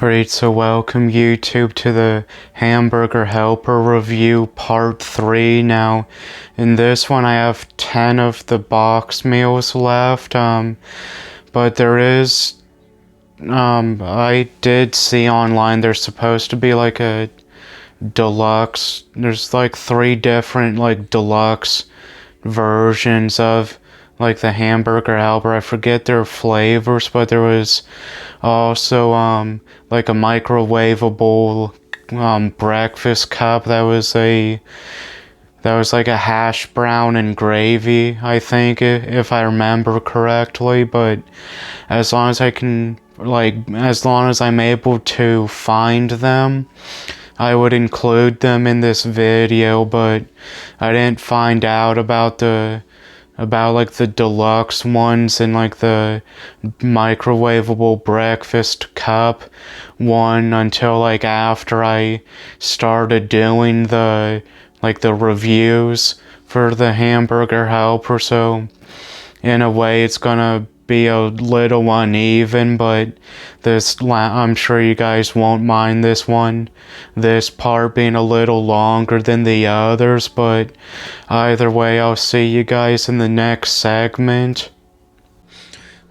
Alright, so welcome YouTube to the Hamburger Helper review part 3. Now, in this one I have 10 of the box meals left, but there is, I did see online there's supposed to be like a deluxe, there's like 3 different like deluxe versions of like the Hamburger Helper. I forget their flavors, but there was also like a microwavable breakfast cup that was like a hash brown and gravy, I think, if I remember correctly. But as long as I'm able to find them, I would include them in this video. But I didn't find out about like the deluxe ones and like the microwavable breakfast cup one until like after I started doing the reviews for the Hamburger Helper. So in a way it's gonna be a little uneven, but I'm sure you guys won't mind this part being a little longer than the others. But either way, I'll see you guys in the next segment.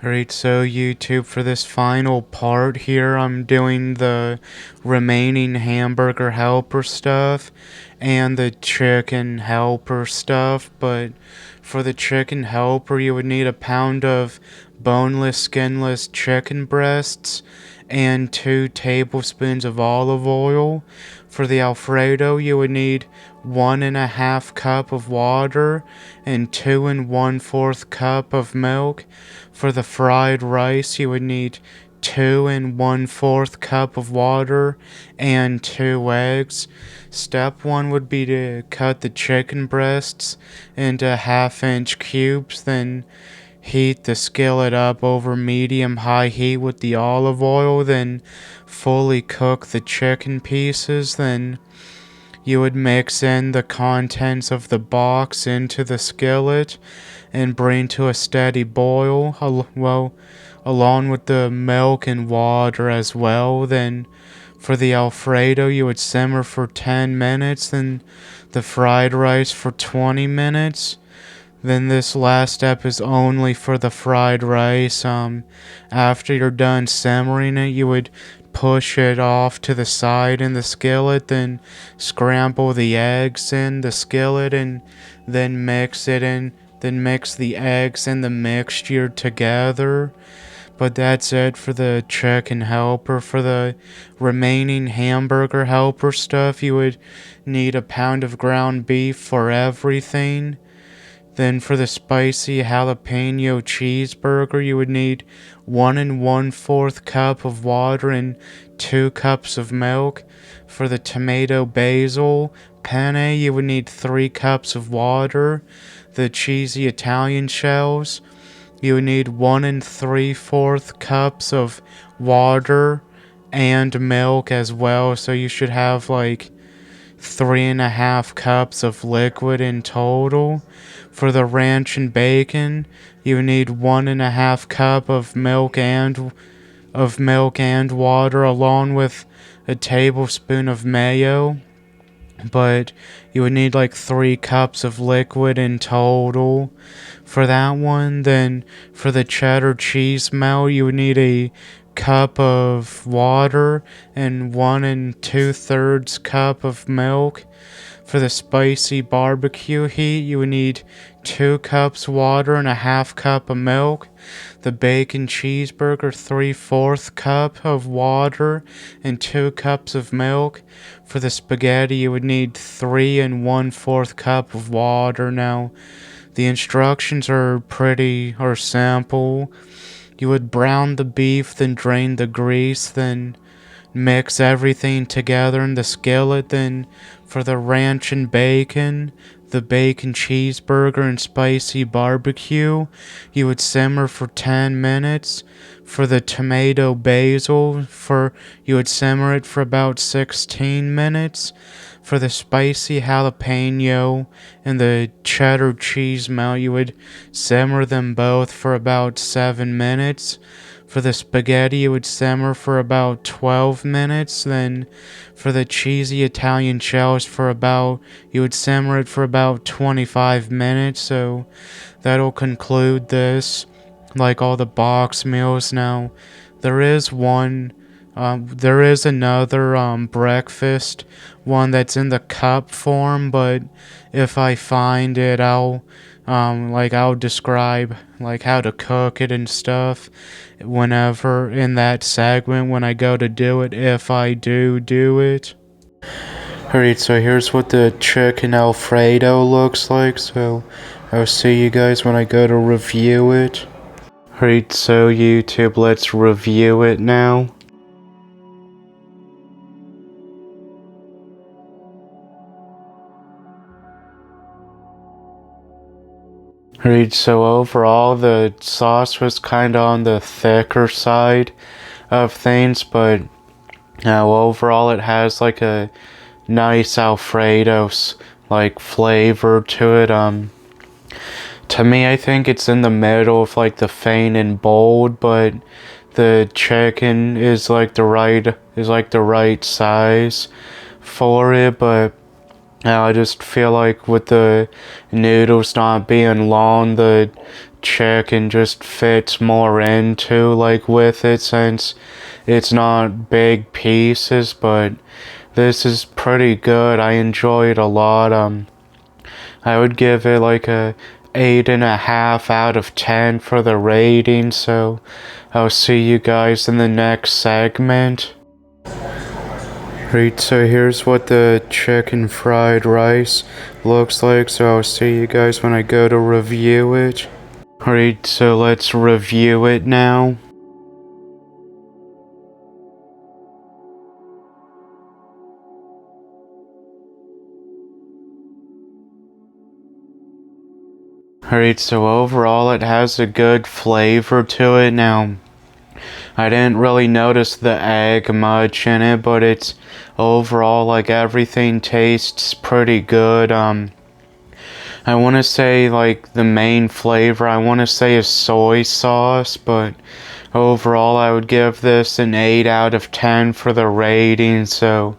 Alright, so YouTube, for this final part here, I'm doing the remaining Hamburger Helper stuff and the Chicken Helper stuff. But for the Chicken Helper, you would need a pound of boneless, skinless chicken breasts and 2 tablespoons of olive oil. For the Alfredo, you would need 1½ cup of water and 2 1/4 cup of milk. For the fried rice, you would need 2 1/4 cup of water and 2 eggs. Step 1 would be to cut the chicken breasts into 1/2-inch cubes, then heat the skillet up over medium-high heat with the olive oil, then fully cook the chicken pieces. Then you would mix in the contents of the box into the skillet and bring to a steady boil, along with the milk and water as well. Then for the Alfredo, you would simmer for 10 minutes, then the fried rice for 20 minutes. Then this last step is only for the fried rice. After you're done simmering it, you would push it off to the side in the skillet, then scramble the eggs in the skillet and then mix the eggs and the mixture together. But that's it for the Chicken Helper. For the remaining Hamburger Helper stuff, you would need a pound of ground beef for everything. Then for the spicy jalapeno cheeseburger, you would need 1 1/4 cup of water and 2 cups of milk. For the tomato basil penne, you would need 3 cups of water. The cheesy Italian shells, you would need 1 3/4 cups of water and milk as well. So you should have like 3½ cups of liquid in total. For the ranch and bacon, you need 1½ cup of milk and water, along with a tablespoon of mayo. But you would need like 3 cups of liquid in total for that one. Then for the cheddar cheese melt, you would need a cup of water and 1 2/3 cup of milk. For the spicy barbecue heat, you would need 2 cups water and 1/2 cup of milk. The bacon cheeseburger, 3/4 cup of water and 2 cups of milk. For the spaghetti, you would need 3 1/4 cup of water. Now, the instructions are simple. You would brown the beef, then drain the grease, then mix everything together in the skillet. Then for the ranch and bacon, the bacon cheeseburger and spicy barbecue, you would simmer for 10 minutes. For the tomato basil, you would simmer it for about 16 minutes. For the spicy jalapeno and the cheddar cheese melt, you would simmer them both for about 7 minutes. For the spaghetti, it would simmer for about 12 minutes. Then for the cheesy Italian shells, you would simmer it for about 25 minutes. So that'll conclude this, like all the box meals. Now, there is another breakfast one that's in the cup form, but if I find it, I'll describe like how to cook it and stuff whenever in that segment when I go to do it, if I do it. Alright, so here's what the chicken alfredo looks like, so I'll see you guys when I go to review it. Alright, so YouTube, let's review it now. Alright, so overall the sauce was kinda on the thicker side of things, but overall it has like a nice Alfredo's like flavor to it. To me, I think it's in the middle of like the faint and bold, but the chicken is like the right size for it. But I just feel like with the noodles not being long, the chicken just fits more into like with it since it's not big pieces. But this is pretty good. I enjoy it a lot. I would give it like a 8.5 out of 10 for the rating. So I'll see you guys in the next segment. Right, so here's what the chicken fried rice looks like. So I'll see you guys when I go to review it. Alright, so let's review it now. Alright, so overall it has a good flavor to it. Now, I didn't really notice the egg much in it, but it's overall like everything tastes pretty good. I want to say like the main flavor I want to say is soy sauce, but overall I would give this an 8 out of 10 for the rating. So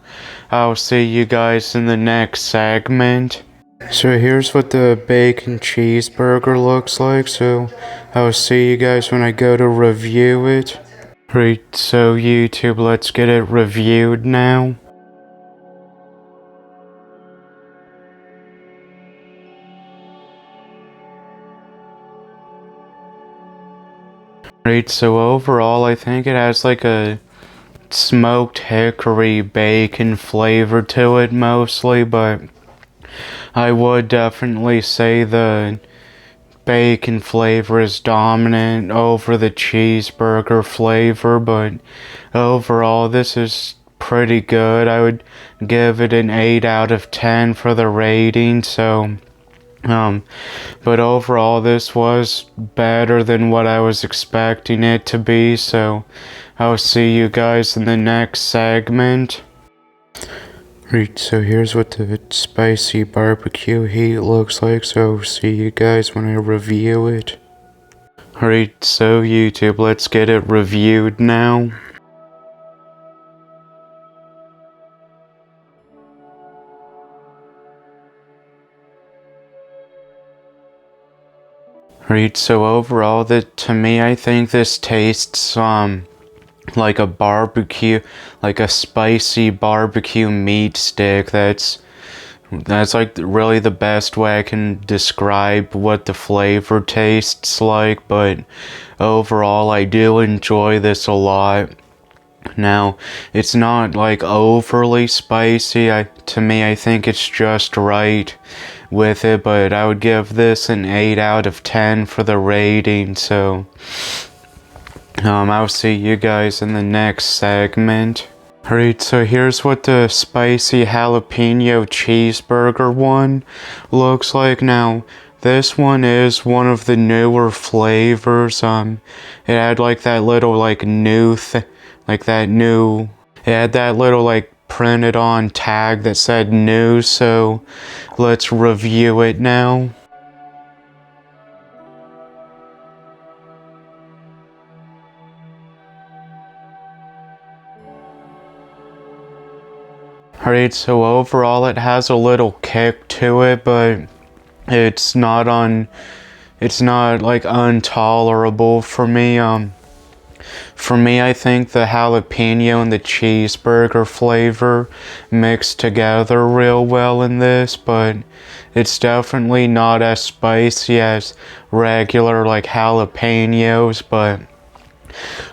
I'll see you guys in the next segment. So here's what the bacon cheeseburger looks like. So I'll see you guys when I go to review it. Right, so YouTube, let's get it reviewed now. Right, so overall I think it has like a smoked hickory bacon flavor to it mostly, but I would definitely say the bacon flavor is dominant over the cheeseburger flavor, but overall this is pretty good. I would give it an 8 out of 10 for the rating. So but overall this was better than what I was expecting it to be. So I'll see you guys in the next segment. Right, so here's what the spicy barbecue heat looks like, so see you guys when I review it. Alright, so YouTube, let's get it reviewed now. Alright, so overall, to me, I think this tastes, like a barbecue, like a spicy barbecue meat stick. That's like really the best way I can describe what the flavor tastes like, but overall I do enjoy this a lot. Now, it's not like overly spicy. To me, I think it's just right with it, but I would give this an 8 out of 10 for the rating. So I'll see you guys in the next segment. Alright, so here's what the spicy jalapeno cheeseburger one looks like. Now, this one is one of the newer flavors. It had like that little like it had that little like printed on tag that said new, so let's review it now. Alright, so overall it has a little kick to it, but it's not it's not like intolerable for me. For me, I think the jalapeno and the cheeseburger flavor mix together real well in this, but it's definitely not as spicy as regular like jalapenos. But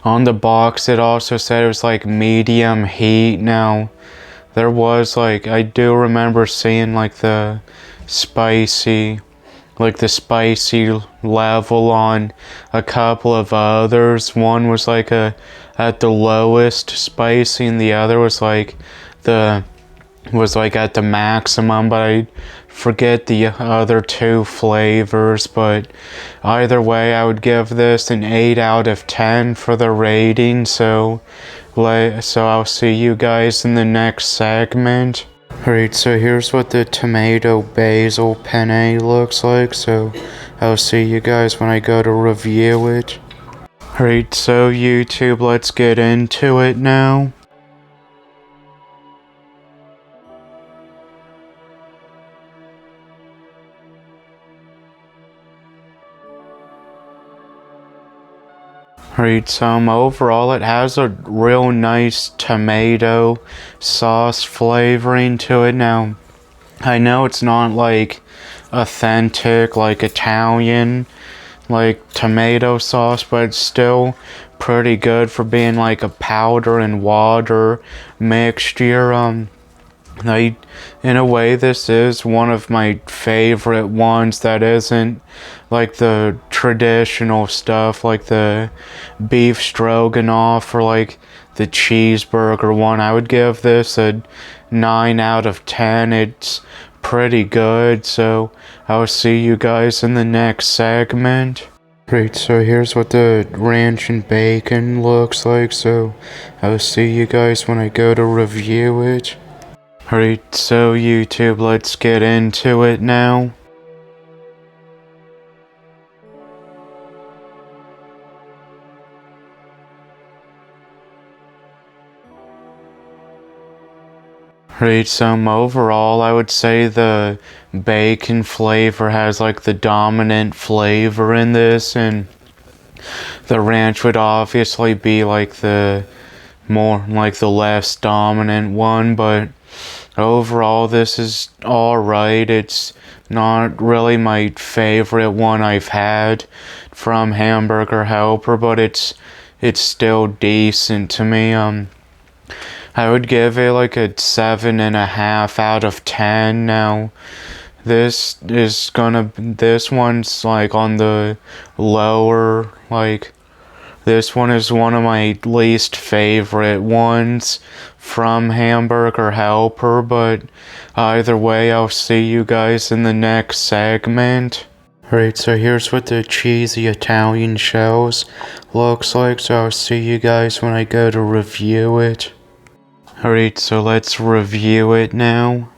on the box it also said it was like medium heat. Now there was like, I do remember seeing like spicy the spicy level on a couple of others. One was like at the lowest spicy, and the other was like at the maximum, but I forget the other two flavors. But either way, I would give this an 8 out of 10 for the rating. So I'll see you guys in the next segment. Alright, so here's what the tomato basil penne looks like, so I'll see you guys when I go to review it. Alright, so YouTube, let's get into it now. Alright, so overall it has a real nice tomato sauce flavoring to it. Now, I know it's not like authentic, like Italian, like tomato sauce, but it's still pretty good for being like a powder and water mixture. In a way, this is one of my favorite ones that isn't like the traditional stuff, like the beef stroganoff or like the cheeseburger one. I would give this a 9 out of 10. It's pretty good, so I'll see you guys in the next segment. Great, so here's what the ranch and bacon looks like, so I'll see you guys when I go to review it. Alright, so YouTube, let's get into it now. Alright, so overall, I would say the bacon flavor has like the dominant flavor in this, and the ranch would obviously be like the less dominant one, but overall, this is alright. It's not really my favorite one I've had from Hamburger Helper, but it's still decent to me. I would give it like a 7.5 out of 10. Now, this one's like on the lower, like, this one is one of my least favorite ones from Hamburger Helper, but either way, I'll see you guys in the next segment. Alright, so here's what the cheesy Italian shells looks like, so I'll see you guys when I go to review it. Alright, so let's review it now.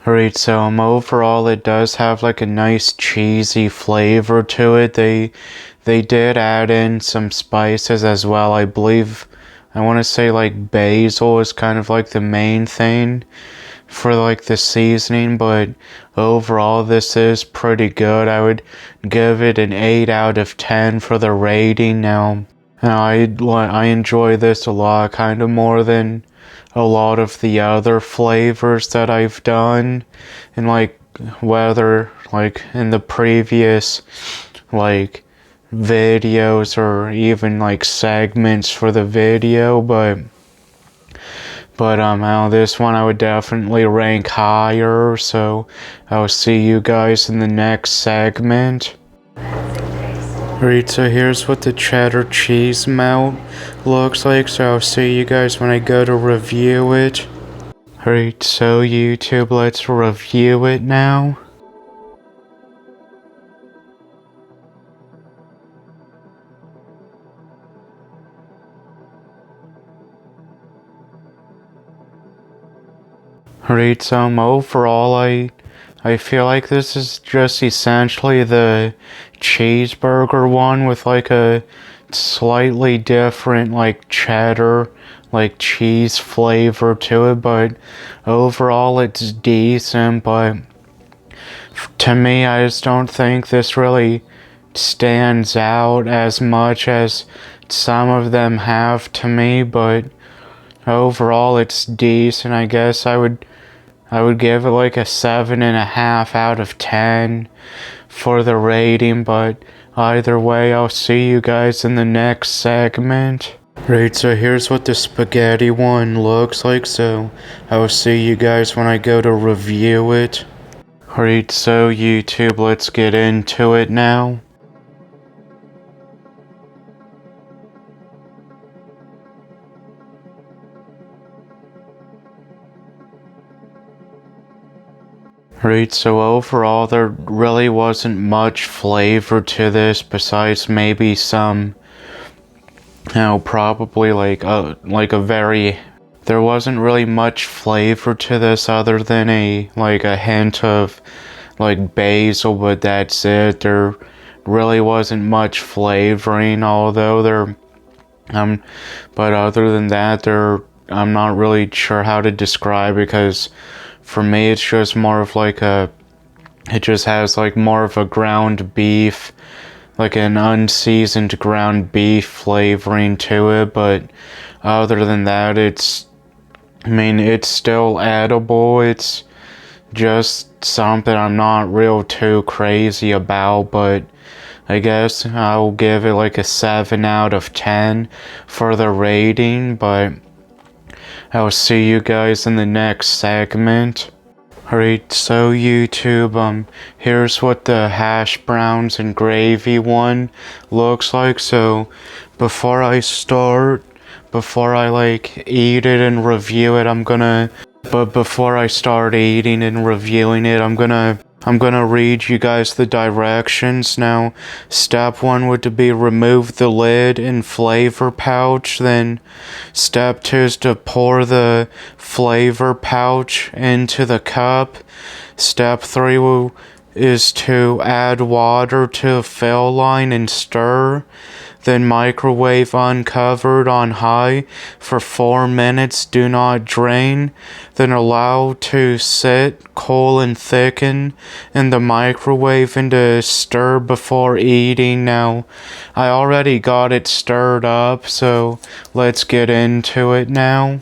Alright, so overall it does have like a nice cheesy flavor to it. They did add in some spices as well. I believe, I want to say like basil is kind of like the main thing for like the seasoning, but overall this is pretty good. I would give it an 8 out of 10 for the rating. Now I enjoy this a lot, kind of more than a lot of the other flavors that I've done, and like whether like in the previous like videos or even like segments for the video, but this one I would definitely rank higher, so I'll see you guys in the next segment. Alright, so here's what the cheddar cheese melt looks like, so I'll see you guys when I go to review it. Alright, so YouTube, let's review it now. Alright, so overall I feel like this is just essentially the cheeseburger one with like a slightly different like cheddar, like cheese flavor to it, but overall it's decent. But to me, I just don't think this really stands out as much as some of them have to me, but overall it's decent. I guess I would give it like a 7.5 out of 10 for the rating, but either way, I'll see you guys in the next segment. Right, so here's what the spaghetti one looks like, so I will see you guys when I go to review it. Alright, so YouTube, let's get into it now. Right, so overall there really wasn't much flavor to this besides maybe some, probably like a very, there wasn't really much flavor to this other than a hint of like basil, but that's it. There really wasn't much flavoring, although but other than that, I'm not really sure how to describe it, because for me it's just more of it just has like more of a ground beef, like an unseasoned ground beef flavoring to it, but other than that, it's still edible. It's just something I'm not real too crazy about, but I guess I'll give it like a 7 out of 10 for the rating, but I'll see you guys in the next segment. Alright, so YouTube, here's what the hash browns and gravy one looks like. So before I eat it and review it, before I start eating and reviewing it, I'm gonna read you guys the directions. Now, step 1 would be remove the lid and flavor pouch. Then step 2 is to pour the flavor pouch into the cup. Step 3 is to add water to a fill line and stir. Then microwave uncovered on high for 4 minutes. Do not drain. Then allow to sit, cool, and thicken in the microwave and to stir before eating. Now, I already got it stirred up, so let's get into it now.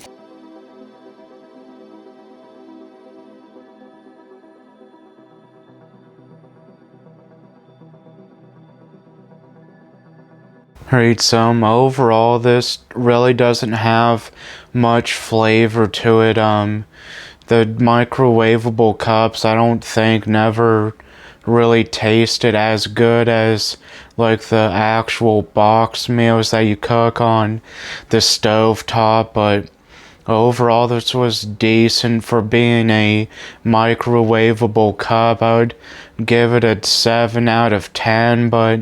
Alright, so overall this really doesn't have much flavor to it. The microwavable cups, I don't think, never really tasted as good as like the actual box meals that you cook on the stove top, but overall this was decent for being a microwavable cup. I would give it a 7 out of 10, but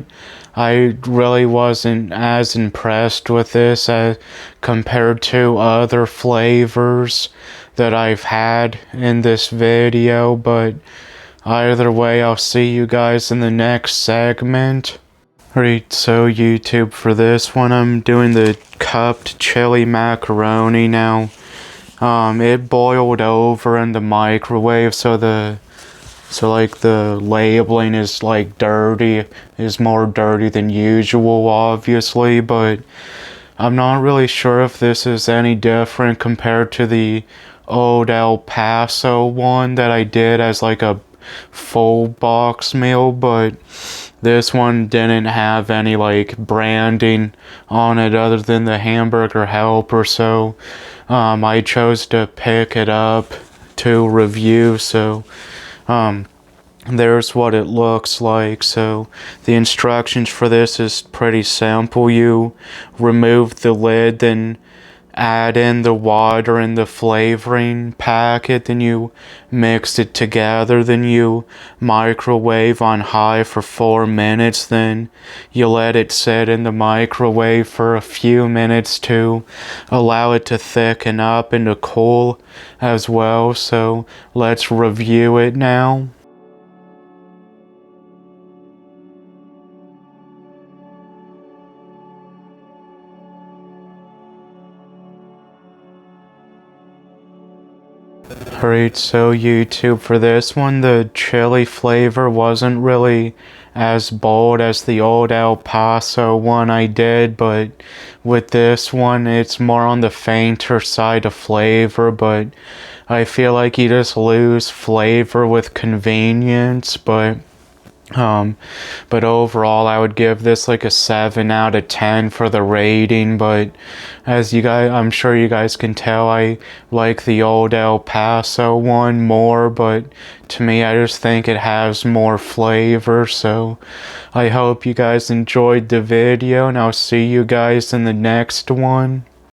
I really wasn't as impressed with this as compared to other flavors that I've had in this video, but either way, I'll see you guys in the next segment. Alright, so YouTube, for this one, I'm doing the cupped chili macaroni now. It boiled over in the microwave, so the labeling is is more dirty than usual, obviously, but I'm not really sure if this is any different compared to the old El Paso one that I did as like a full box meal, but this one didn't have any like branding on it other than the hamburger helper, so I chose to pick it up to review. So there's what it looks like. So the instructions for this is pretty simple. You remove the lid, then add in the water and the flavoring packet, then you mix it together, then you microwave on high for 4 minutes, then you let it sit in the microwave for a few minutes to allow it to thicken up and to cool as well. So let's review it now. Alright, so YouTube, for this one, the chili flavor wasn't really as bold as the old El Paso one I did, but with this one, it's more on the fainter side of flavor, but I feel like you just lose flavor with convenience, but overall I would give this like a 7 out of 10 for the rating. But as you guys, I'm sure you guys can tell, I like the old El Paso one more, but to me I just think it has more flavor. So I hope you guys enjoyed the video, and I'll see you guys in the next one.